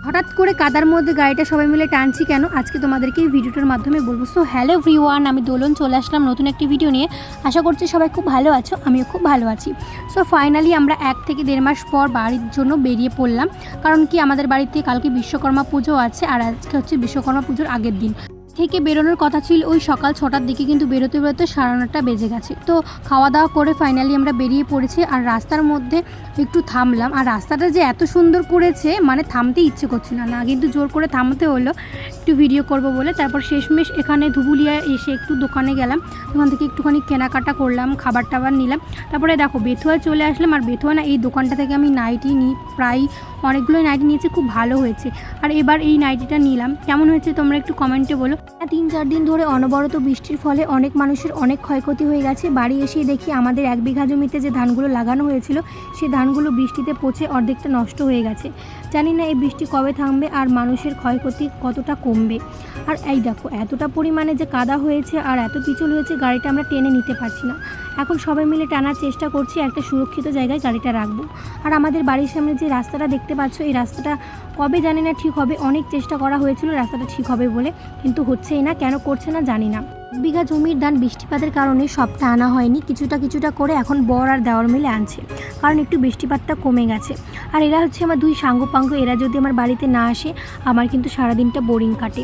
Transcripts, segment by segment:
হঠাৎ করে কাদার মধ্যে গাড়িটা সবাই মিলে টানছি কেন আজকে তোমাদেরকে এই ভিডিওটার মাধ্যমে বলবো। সো হ্যালো এভরিওয়ান, আমি দোলন চলে আসলাম নতুন একটি ভিডিও নিয়ে। আশা করছি সবাই খুব ভালো আছো, আমিও খুব ভালো আছি। সো ফাইনালি আমরা 1 থেকে 1.5 মাস পর বাড়ির জন্য বেরিয়ে পড়লাম। কারণ কি আমাদের বাড়িতে কালকে বিশ্বকর্মা পুজো আছে আর আজকে হচ্ছে বিশ্বকর্মা পুজোর আগের দিন। থেকে বেরোনোর কথা ছিল ওই সকাল 6টার দিকে, কিন্তু বেরোতে বেরোতে 9:30 বেজে গেছে। তো খাওয়া দাওয়া করে ফাইনালি আমরা বেরিয়ে পড়েছি। আর রাস্তার মধ্যে একটু থামলাম, আর রাস্তাটা যে এত সুন্দর করেছে মানে থামতে ইচ্ছে করছিল না, কিন্তু জোর করে থামতে হলো একটু ভিডিও করব বলে। তারপর শেষমেশ এখানে ধুবুলিয়া এসে একটু দোকানে গেলাম, দোকান থেকে একটুখানি কেনাকাটা করলাম, খাবার টাবার নিলাম। তারপরে দেখো বেথুয়া চলে আসলাম। আর বেথুয়া না, এই দোকানটা থেকে আমি নাইটি নিই, প্রায় অনেকগুলোই নাইটি নিয়েছি, খুব ভালো হয়েছে। আর এবার এই নাইটিটা নিলাম, কেমন হয়েছে তোমরা একটু কমেন্টে বলো। 3-4 দিন ধরে অনবরত বৃষ্টির ফলে অনেক মানুষের অনেক ক্ষয়ক্ষতি হয়ে গেছে। বাড়ি এসেই দেখি আমাদের 1 বিঘা জমিতে যে ধানগুলো লাগানো হয়েছিল সেই ধানগুলো বৃষ্টিতে পচে অর্ধেকটা নষ্ট হয়ে গেছে। জানি না এই বৃষ্টি কবে থামবে আর মানুষের ক্ষয়ক্ষতি কতটা কমবে। আর এই দেখো এতটা পরিমাণে যে কাদা হয়েছে আর এত পিছল হয়েছে, গাড়িটা আমরা টেনে নিতে পারছি না। এখন সবাই মিলে টানার চেষ্টা করছি, একটা সুরক্ষিত জায়গায় গাড়িটা রাখবো। আর আমাদের বাড়ির সামনে যে রাস্তাটা দেখতে পাচ্ছ, এই রাস্তাটা কবে জানি না ঠিক হবে। অনেক চেষ্টা করা হয়েছিল রাস্তাটা ঠিক হবে বলে, কিন্তু হচ্ছেই না, কেন করছে না জানি না। 1 বিঘা জমির ধান বৃষ্টিপাতের কারণে সবটা আনা হয়নি, কিছুটা করে এখন বর আর দেওয়ার মিলে আনছে, কারণ একটু বৃষ্টিপাতটা কমে গেছে। আর এরা হচ্ছে আমার 2 সাঙ্গপাঙ্গ, এরা যদি আমার বাড়িতে না আসে আমার কিন্তু সারাদিনটা বোরিং কাটে।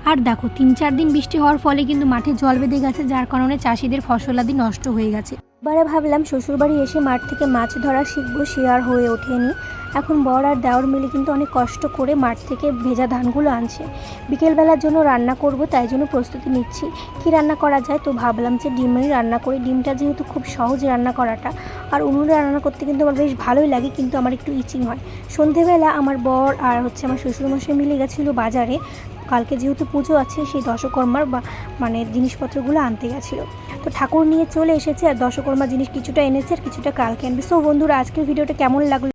আর দেখো 3-4 দিন বৃষ্টি হওয়ার ফলে কিন্তু মাঠে জল বেঁধে গেছে, যার কারণে চাষিদের ফসলাদি নষ্ট হয়ে গেছে। এবারে ভাবলাম শ্বশুরবাড়ি এসে মাঠ থেকে মাছ ধরা শিখবো, সে আর হয়ে ওঠেনি। এখন বর আর দেওয়ার মিলে কিন্তু অনেক কষ্ট করে মাঠ থেকে ভেজা ধানগুলো আনছে। বিকেলবেলার জন্য রান্না করব, তাই জন্য প্রস্তুতি নিচ্ছি। কি রান্না করা যায়, তো ভাবলাম যে ডিমই রান্না করি। ডিমটা যেহেতু খুব সহজ রান্না করাটা, আর উনুনে রান্না করতে কিন্তু আমার বেশ ভালোই লাগে, কিন্তু আমার একটু ইচিং হয়। সন্ধেবেলা আমার বর আর হচ্ছে আমার শ্বশুরমশাই মিলে গেছিলো বাজারে, কালকে যেহেতু পুজো আছে সেই দশকর্মার মানে জিনিসপত্রগুলো আনতে গেছিলো। তো ঠাকুর নিয়ে চলে এসেছে, আর দশকর্মা জিনিস কিছুটা এনেছে আর কিছুটা কালকে আনবে। সো বন্ধুরা, আজকের ভিডিওটা কেমন লাগলো